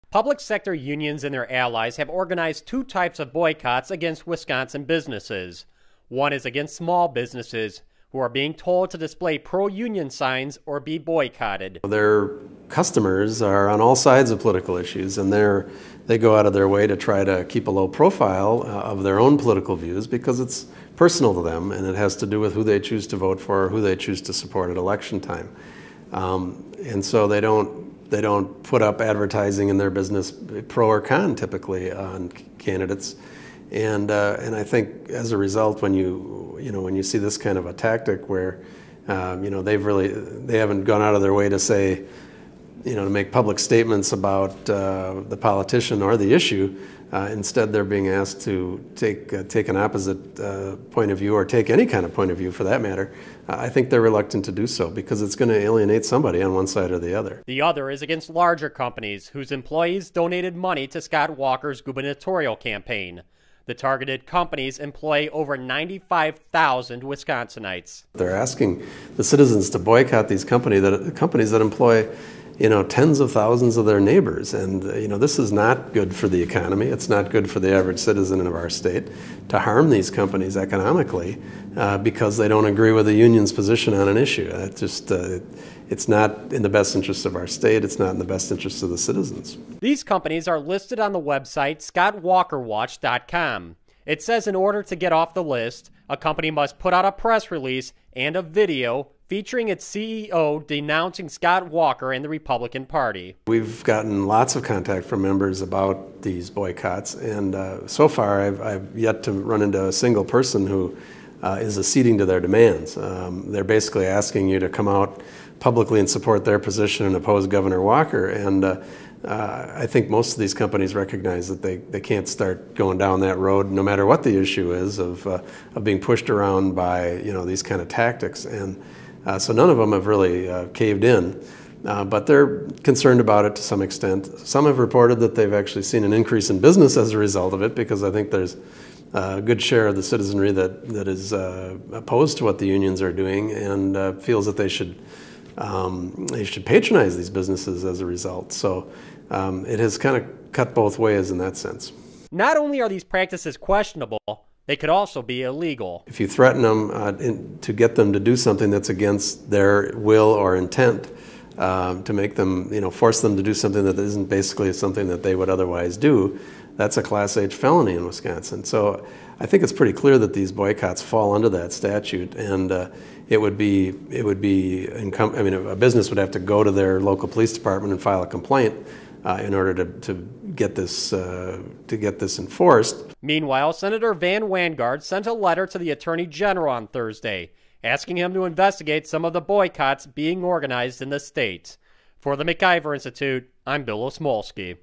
Public sector unions and their allies have organized two types of boycotts against Wisconsin businesses. One is against small businesses who are being told to display pro-union signs or be boycotted. Their customers are on all sides of political issues, and they go out of their way to try to keep a low profile of their own political views because it's personal to them, and it has to do with who they choose to vote for or who they choose to support at election time. And so they don't put up advertising in their business, pro or con, typically on candidates. And I think as a result, when you see this kind of a tactic where they haven't gone out of their way to say, to make public statements about the politician or the issue. Instead, they're being asked to take an opposite point of view, or take any kind of point of view for that matter. I think they're reluctant to do so because it's going to alienate somebody on one side or the other. The other is against larger companies whose employees donated money to Scott Walker's gubernatorial campaign. The targeted companies employ over 95,000 Wisconsinites. They're asking the citizens to boycott these companies that employ tens of thousands of their neighbors. And, this is not good for the economy. It's not good for the average citizen of our state to harm these companies economically because they don't agree with the union's position on an issue. It's not in the best interest of our state. It's not in the best interest of the citizens. These companies are listed on the website scottwalkerwatch.com. It says in order to get off the list, a company must put out a press release and a video featuring its CEO denouncing Scott Walker and the Republican Party. We've gotten lots of contact from members about these boycotts, and so far I've yet to run into a single person who is acceding to their demands. They're basically asking you to come out publicly and support their position and oppose Governor Walker, and I think most of these companies recognize that they can't start going down that road, no matter what the issue is, of being pushed around by these kind of tactics. And so none of them have really caved in, but they're concerned about it to some extent. Some have reported that they've actually seen an increase in business as a result of it, because I think there's a good share of the citizenry that is opposed to what the unions are doing and feels that they should patronize these businesses as a result. So it has kind of cut both ways in that sense. Not only are these practices questionable, they could also be illegal. If you threaten them to get them to do something that's against their will or intent, to make them, force them to do something that isn't basically something that they would otherwise do, that's a Class H felony in Wisconsin. So I think it's pretty clear that these boycotts fall under that statute, and a business would have to go to their local police department and file a complaint in order to get this enforced. Meanwhile, Senator Van Wangard sent a letter to the Attorney General on Thursday, asking him to investigate some of the boycotts being organized in the state. For the MacIver Institute, I'm Bill Osmolsky.